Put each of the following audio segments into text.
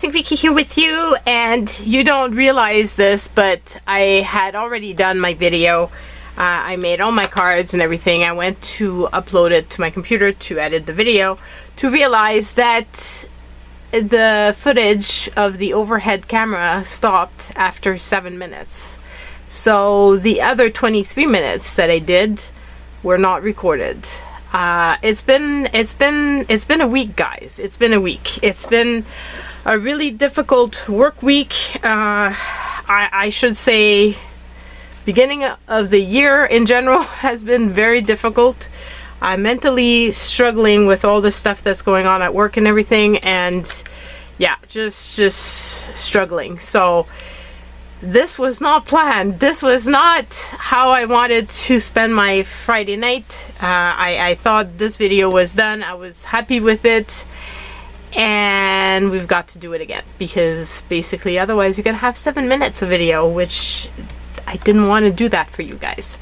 Unboxing Vicky here with you, and you don't realize this, but I had already done my video. I made all my cards and everything. I went to upload it to my computer to edit the video to realize that the footage of the overhead camera stopped after 7 minutes. So the other 23 minutes that I did were not recorded. It's been a week, guys. It's been a week. It's been a really difficult work week. I should say beginning of the year in general has been very difficult. I'm mentally struggling with all the stuff that's going on at work and everything, and yeah, just struggling. So this was not planned. This was not how I wanted to spend my Friday night. I thought this video was done. I was happy with it. And we've got to do it again. Because basically otherwise you're going to have 7 minutes of video. Which I didn't want to do that for you guys.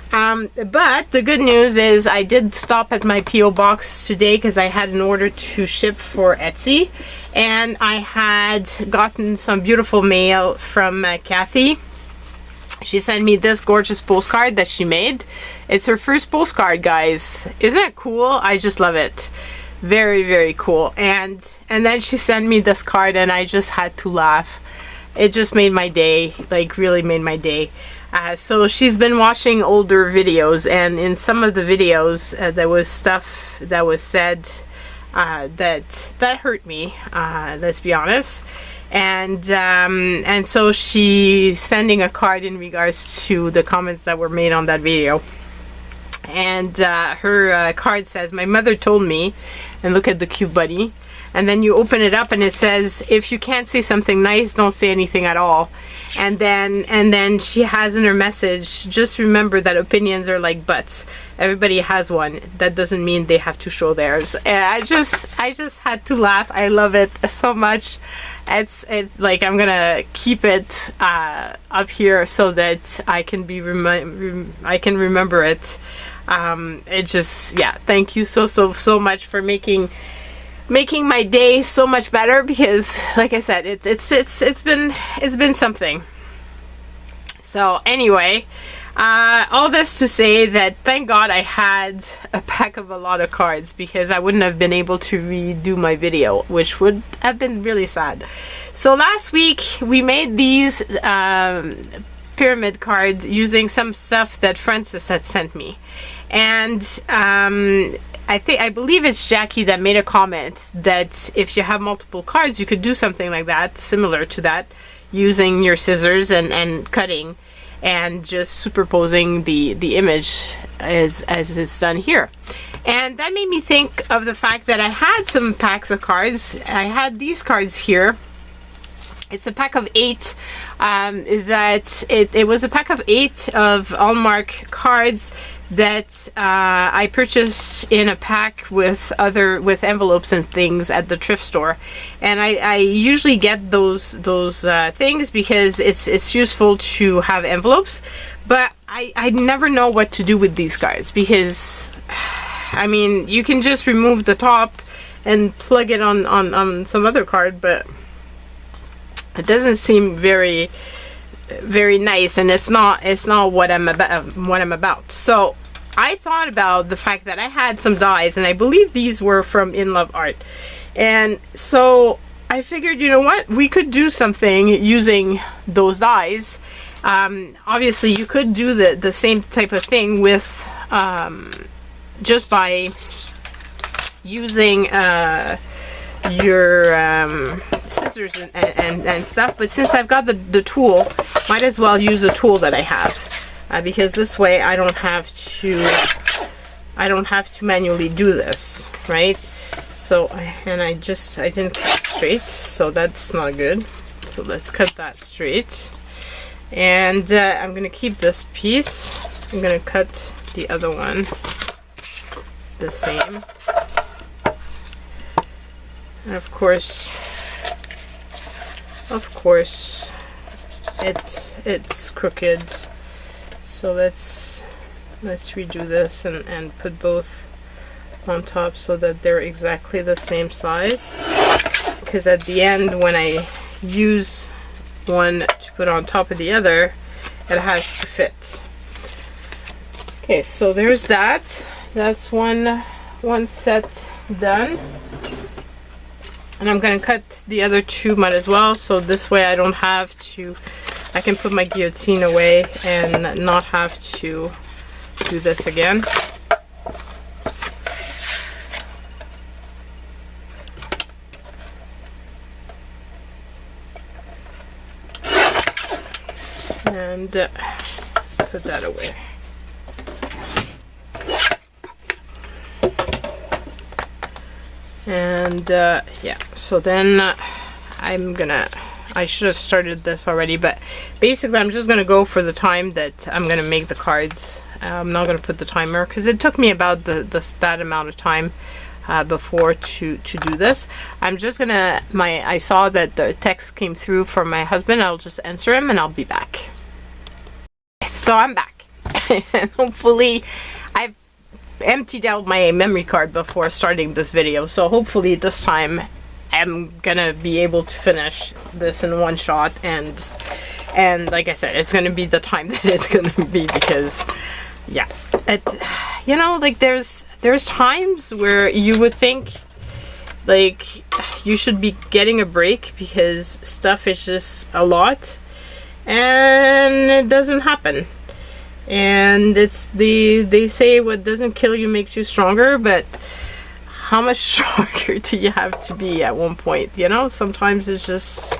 But the good news is I did stop at my P.O. box today because I had an order to ship for Etsy. And I had gotten some beautiful mail from Kathy. She sent me this gorgeous postcard that she made. It's her first postcard, guys. Isn't that cool? I just love it. Very, very cool. And then she sent me this card and I just had to laugh. It just made my day. Like, really made my day. So she's been watching older videos, and in some of the videos there was stuff that was said that hurt me, let's be honest. And so she's sending a card in regards to the comments that were made on that video. And her card says, "My mother told me," and look at the cute bunny. And then you open it up and it says, "If you can't say something nice, don't say anything at all." And then she has in her message, "Just remember that opinions are like butts. Everybody has one. That doesn't mean they have to show theirs." And I just had to laugh. I love it so much. It's like I'm gonna keep it up here so that I can I can remember it. It just, yeah, thank you so much for making my day so much better, because like I said, it's been something. So anyway, all this to say that thank God I had a pack of a lot of cards, because I wouldn't have been able to redo my video, which would have been really sad. So last week we made these pyramid cards using some stuff that Francis had sent me, and I believe it's Jacquie that made a comment that if you have multiple cards, you could do something like that, similar to that, using your scissors and cutting and just superposing the image as it's done here. And that made me think of the fact that I had some packs of cards. I had these cards here. It's a pack of 8. It was a pack of 8 of Hallmark cards that I purchased in a pack with envelopes and things at the thrift store. And I usually get those things because it's useful to have envelopes, but I never know what to do with these cards, because I mean, you can just remove the top and plug it on some other card, but it doesn't seem very nice, and it's not what I'm about. So I thought about the fact that I had some dies, and I believe these were from In Love Art, and so I figured, you know what, we could do something using those dies. Obviously you could do the same type of thing with just by using your scissors and stuff, but since I've got the tool, might as well use the tool that I have, because this way I don't have to manually do this, right? So I didn't cut straight, so that's not good. So let's cut that straight, and I'm gonna keep this piece. I'm gonna cut the other one the same. And of course it's crooked, so let's redo this and put both on top so that they're exactly the same size. because at the end when I use one to put on top of the other, it has to fit. Okay, so there's that. That's one set done. And I'm gonna cut the other two mud as well, so this way I don't have to, I can put my guillotine away and not have to do this again. And put that away. And yeah, so then I should have started this already, but basically I'm just gonna go for the time that I'm gonna make the cards. I'm not gonna put the timer because it took me about that amount of time before to do this. I'm just gonna, I saw that the text came through from my husband. I'll just answer him and I'll be back. So I'm back. And hopefully I've emptied out my memory card before starting this video, so hopefully this time I'm gonna be able to finish this in one shot, and like I said, it's gonna be the time that it's gonna be, because yeah, you know, like there's times where you would think like you should be getting a break because stuff is just a lot, and it doesn't happen. And it's they say what doesn't kill you makes you stronger, but how much stronger do you have to be at one point? You know, sometimes it's just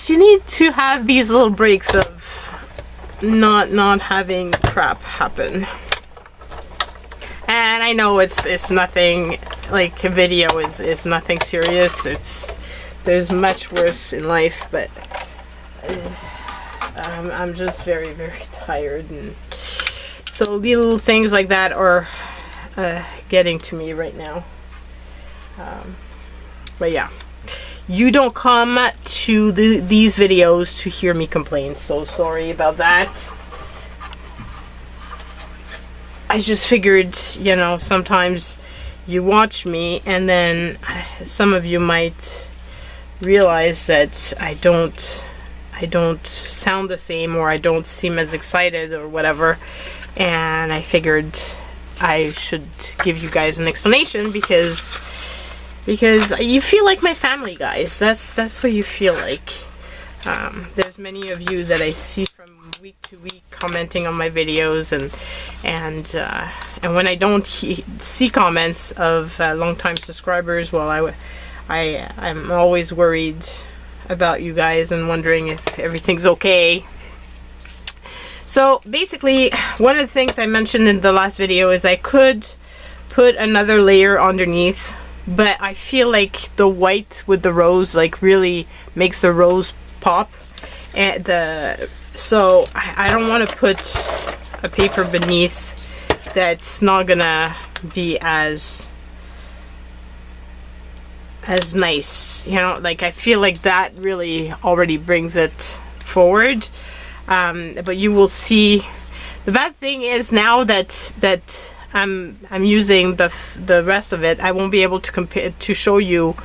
you need to have these little breaks of not having crap happen. And I know it's nothing, like a video is nothing serious. There's much worse in life, but I'm just very, very tired, and so little things like that are getting to me right now. But yeah, you don't come to these videos to hear me complain, so sorry about that. I just figured, you know, sometimes you watch me and then some of you might realize that I don't sound the same, or I don't seem as excited or whatever, and I figured I should give you guys an explanation because you feel like my family, guys. That's what you feel like. There's many of you that I see from week to week commenting on my videos, and when I don't see comments of longtime subscribers, well, I'm always worried about you guys and wondering if everything's okay. So basically, one of the things I mentioned in the last video is I could put another layer underneath, but I feel like the white with the rose like really makes the rose pop, and so I don't want to put a paper beneath that's not gonna be as nice, you know. Like I feel like that really already brings it forward, but you will see. The bad thing is now that I'm using the rest of it, I won't be able to compare to show you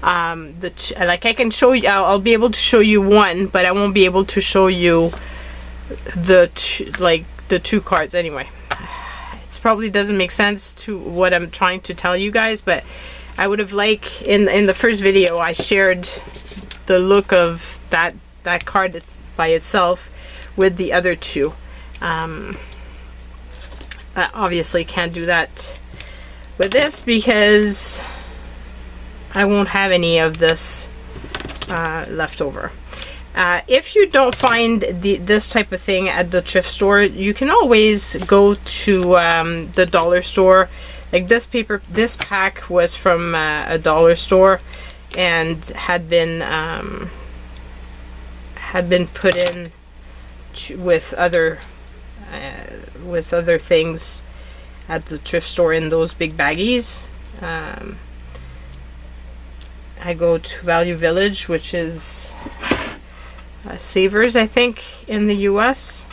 like I can show you, I'll be able to show you one, but I won't be able to show you the two cards anyway. It probably doesn't make sense to what I'm trying to tell you guys, but I would have liked in the first video I shared the look of that card that's by itself with the other two. I obviously can't do that with this because I won't have any of this left over. If you don't find this type of thing at the thrift store, you can always go to the dollar store. Like this pack was from a dollar store and had been put in with other things at the thrift store in those big baggies. I go to Value Village, which is Savers, I think, in the US.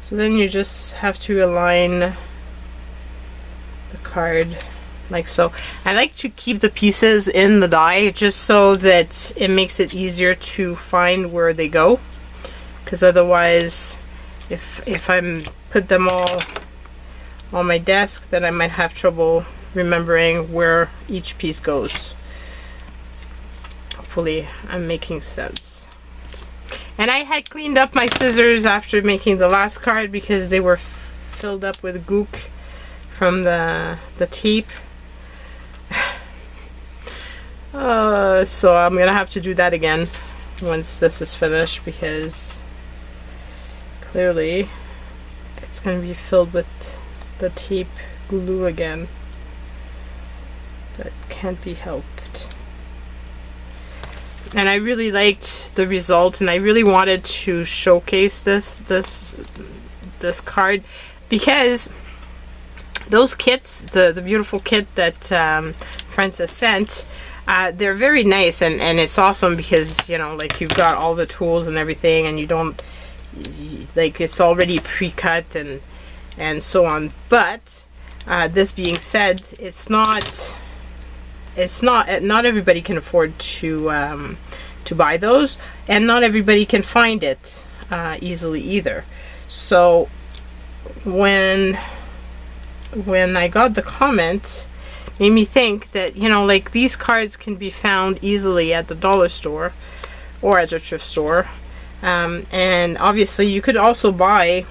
So then you just have to align card like so. I like to keep the pieces in the die just so that it makes it easier to find where they go, because otherwise if I'm put them all on my desk, then I might have trouble remembering where each piece goes. Hopefully I'm making sense. And I had cleaned up my scissors after making the last card because they were filled up with gook from the tape. So I'm gonna have to do that again once this is finished, because clearly it's gonna be filled with the tape glue again. That can't be helped. And I really liked the result, and I really wanted to showcase this card, because those kits, the beautiful kit that Frances sent, they're very nice, and it's awesome because, you know, like, you've got all the tools and everything, and you don't, like, it's already pre-cut and so on. But this being said, not everybody can afford to buy those, and not everybody can find it easily either. So when I got the comment, made me think that, you know, like, these cards can be found easily at the dollar store or at a thrift store, and obviously you could also buy,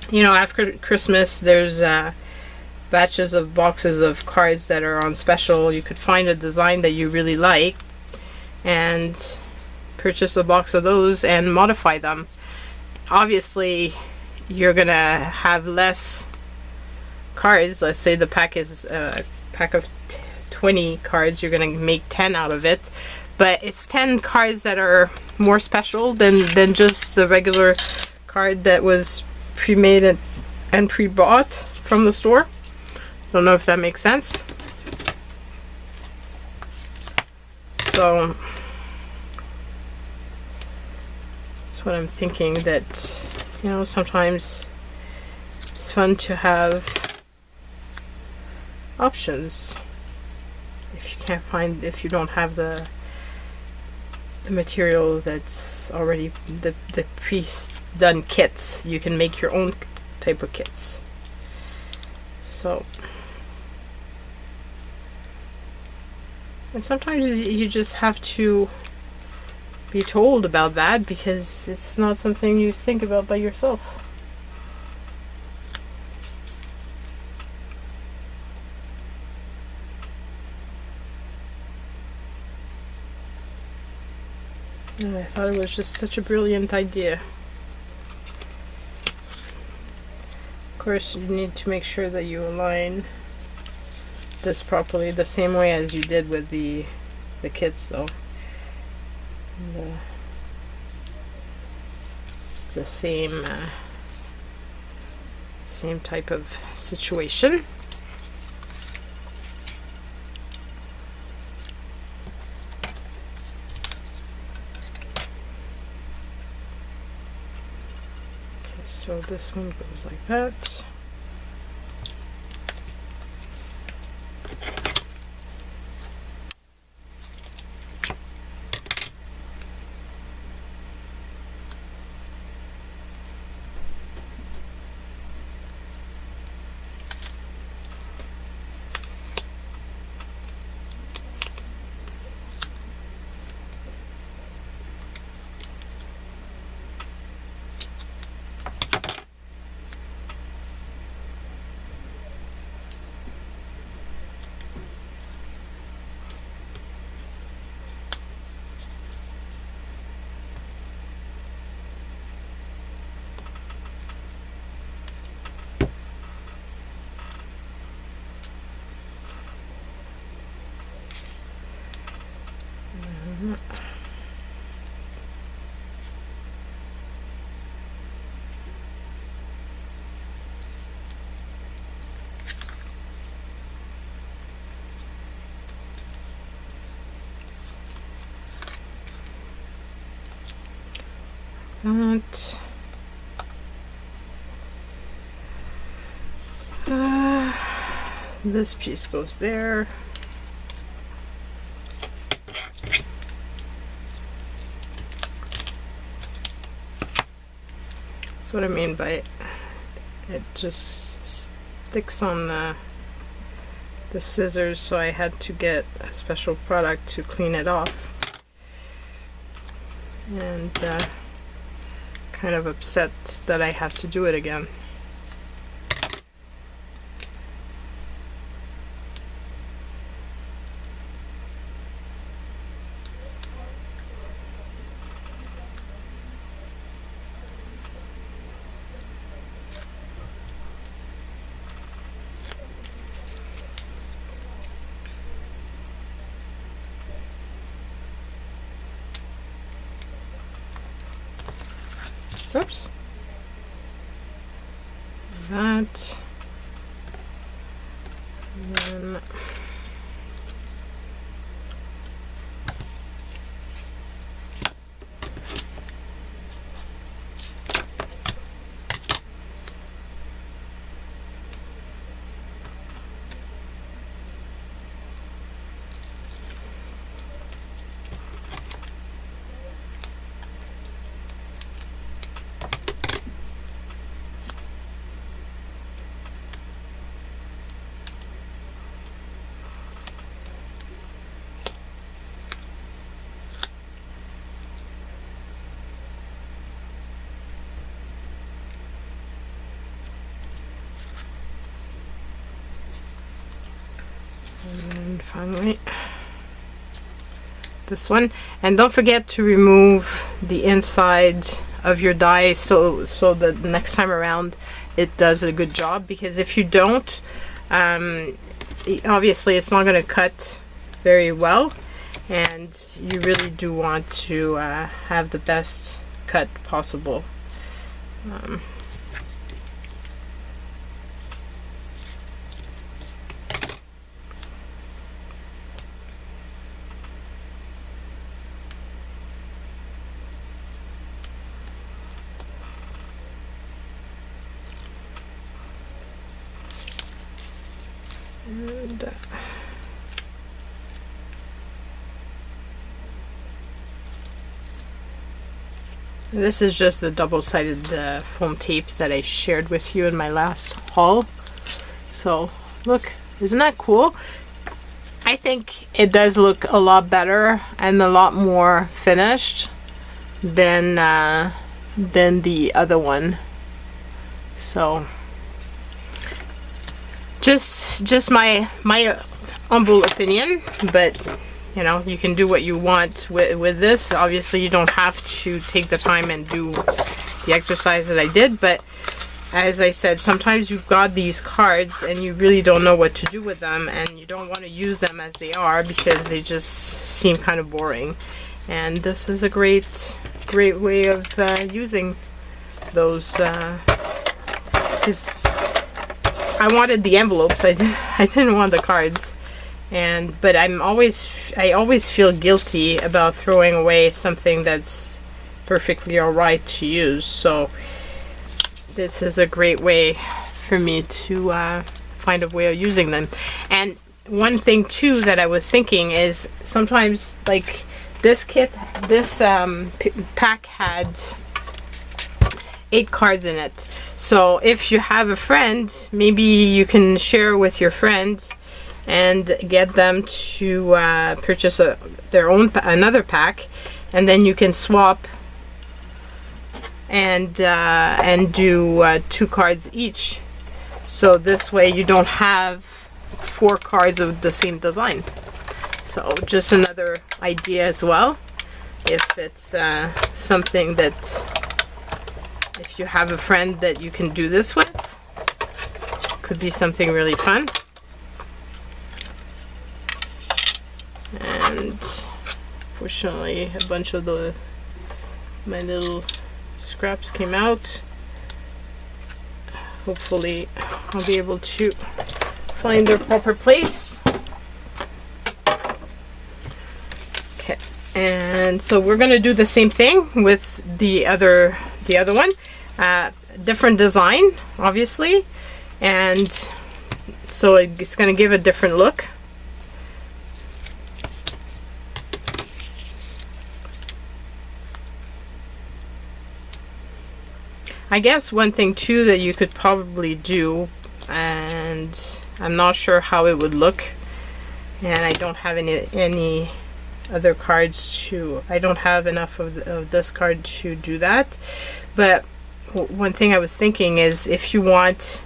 you know, after Christmas there's batches of boxes of cards that are on special. You could find a design that you really like and purchase a box of those and modify them. Obviously you're gonna have less cards. Let's say the pack is a pack of 20 cards, you're gonna make 10 out of it, but it's 10 cards that are more special than just the regular card that was pre-made and pre-bought from the store. Don't know if that makes sense. So that's what I'm thinking, that, you know, sometimes it's fun to have options. If you don't have the material that's already the pre-done kits, you can make your own type of kits. So, and sometimes you just have to be told about that, because it's not something you think about by yourself. And I thought it was just such a brilliant idea. Of course, you need to make sure that you align this properly, the same way as you did with the kits, though. It's the same type of situation. So this one goes like that. That. This piece goes there. That's what I mean by it just sticks on the scissors, so I had to get a special product to clean it off, and kind of upset that I have to do it again. Oops. That. And then finally this one, and don't forget to remove the inside of your die so that next time around it does a good job, because if you don't, obviously it's not going to cut very well, and you really do want to have the best cut possible. And this is just the double-sided foam tape that I shared with you in my last haul. So look, isn't that cool? I think it does look a lot better and a lot more finished than the other one. So just my humble opinion, but you know, you can do what you want with this. Obviously you don't have to take the time and do the exercise that I did, but as I said, sometimes you've got these cards and you really don't know what to do with them, and you don't want to use them as they are because they just seem kind of boring. And this is a great way of using those, because I wanted the envelopes. I didn't want the cards, but I always feel guilty about throwing away something that's perfectly alright to use. So this is a great way for me to find a way of using them. And one thing too that I was thinking is sometimes, like this pack had 8 cards in it. So if you have a friend, maybe you can share with your friend and get them to purchase another pack, and then you can swap and do 2 cards each. So this way you don't have 4 cards of the same design. So just another idea as well, if it's something that, if you have a friend that you can do this with, could be something really fun. And fortunately a bunch of my little scraps came out. Hopefully I'll be able to find their proper place. Okay, and so we're gonna do the same thing with the other one. Different design, obviously, and so it's going to give a different look. I guess one thing too that you could probably do, and I'm not sure how it would look, and I don't have any other cards to, I don't have enough of this card to do that, but one thing I was thinking is if you want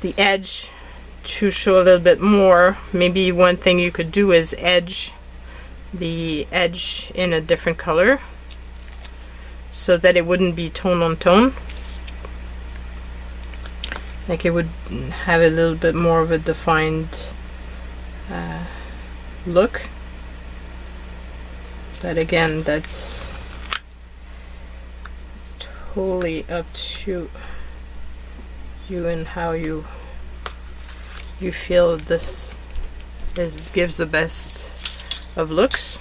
the edge to show a little bit more, maybe one thing you could do is edge the edge in a different color so that it wouldn't be tone on tone. Like it would have a little bit more of a defined look. But again, it's totally up to you and how you feel this gives the best of looks.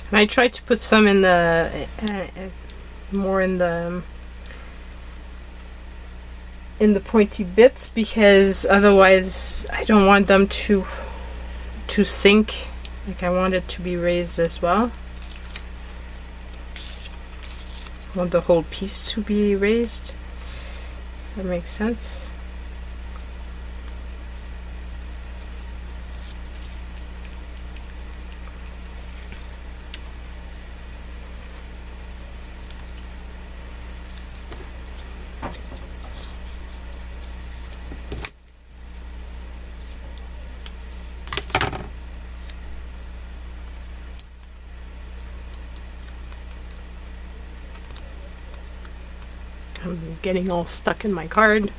And I tried to put some in the more in the pointy bits, because otherwise I don't want them to sink. Like I want it to be raised as well. I want the whole piece to be raised. Does that make sense? I'm getting all stuck in my card.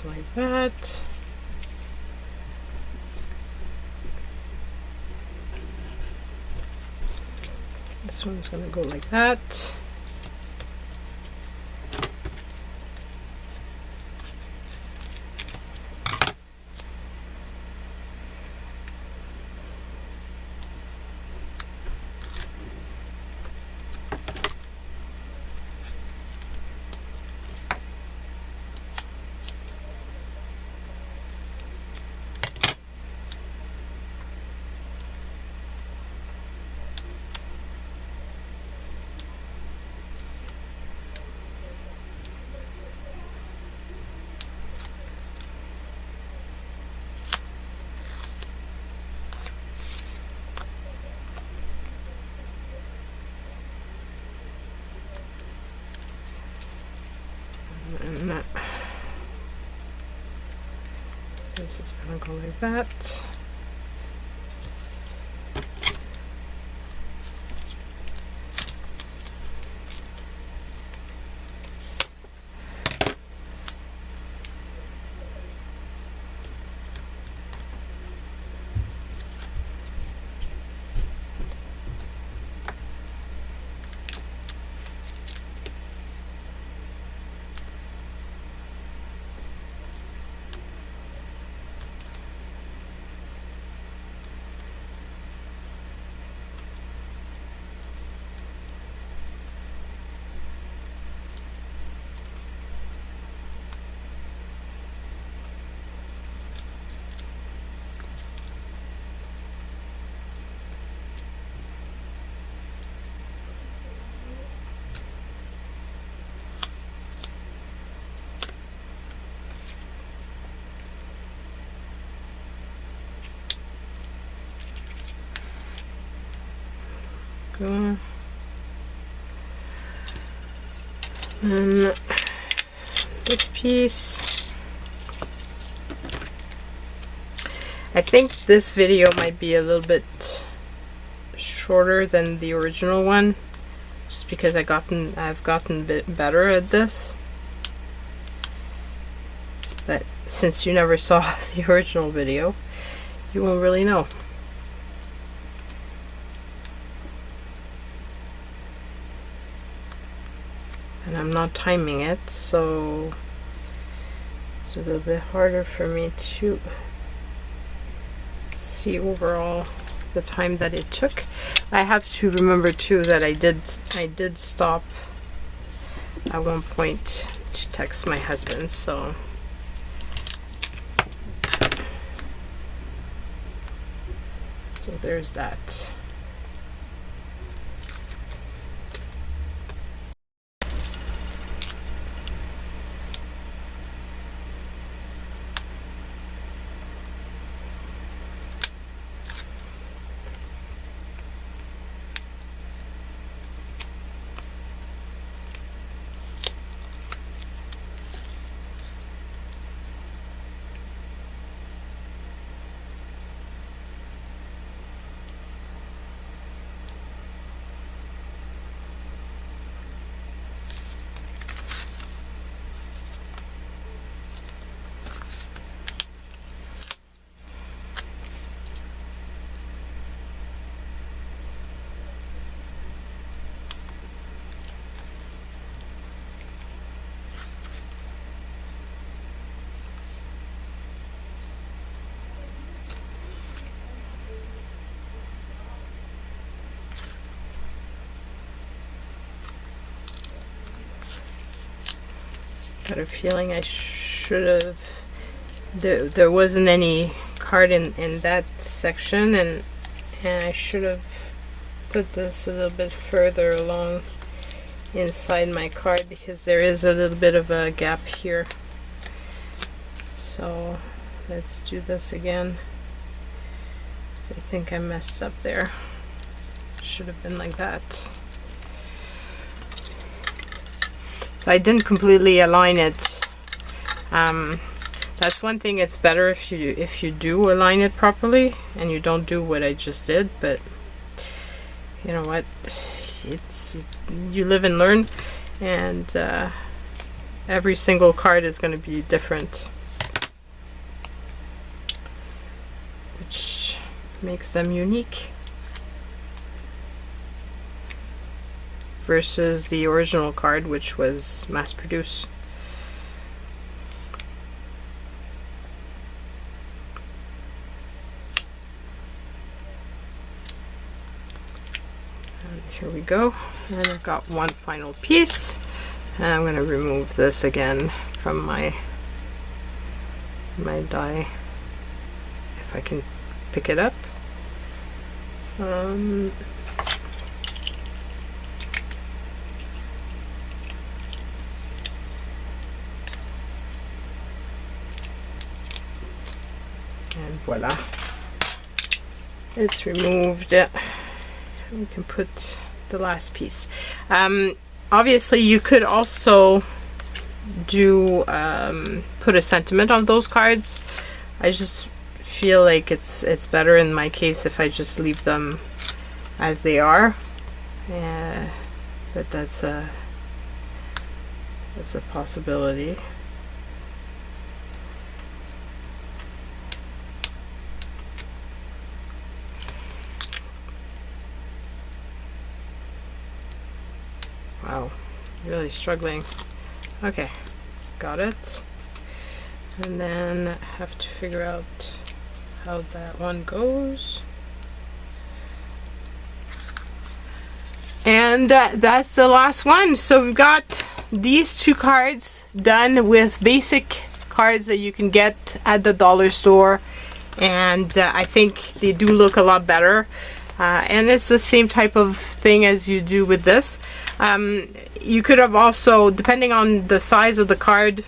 Like that. This one's going to go like that. And that, this is going to go like that. go. And this piece. I think this video might be a little bit shorter than the original one, just because I've gotten a bit better at this. But since you never saw the original video, you won't really know. And I'm not timing it, so it's a little bit harder for me to see overall the time that it took. I have to remember too that I did stop at one point to text my husband, so there's that. Got a feeling I should have, there wasn't any card in that section, and I should have put this a little bit further along inside my card, because there is a little bit of a gap here. So let's do this again. So I think I messed up there. Should have been like that. So I didn't completely align it. That's one thing. It's better if you do align it properly and you don't do what I just did. But you know what? You live and learn, and every single card is going to be different, which makes them unique versus the original card, which was mass produced. And here we go, and I've got one final piece, and I'm going to remove this again from my die if I can pick it up. And voila, it's removed. We can put the last piece. Obviously you could also do put a sentiment on those cards. I just feel like it's better in my case if I just leave them as they are. But that's a possibility. Wow, really struggling. Okay, got it. And then I have to figure out how that one goes. And that's the last one. So we've got these two cards done with basic cards that you can get at the dollar store. And I think they do look a lot better. And it's the same type of thing as you do with this. You could have also, depending on the size of the card,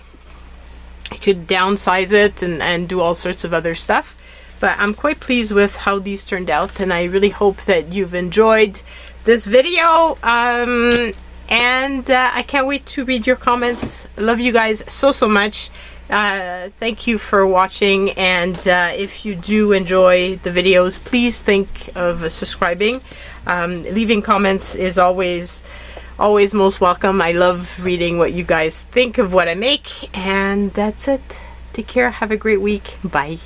you could downsize it and do all sorts of other stuff. But I'm quite pleased with how these turned out, and I really hope that you've enjoyed this video. And I can't wait to read your comments. I love you guys so much. Thank you for watching, and if you do enjoy the videos, please think of subscribing. Leaving comments is always most welcome. I love reading what you guys think of what I make, and that's it. Take care. Have a great week. Bye.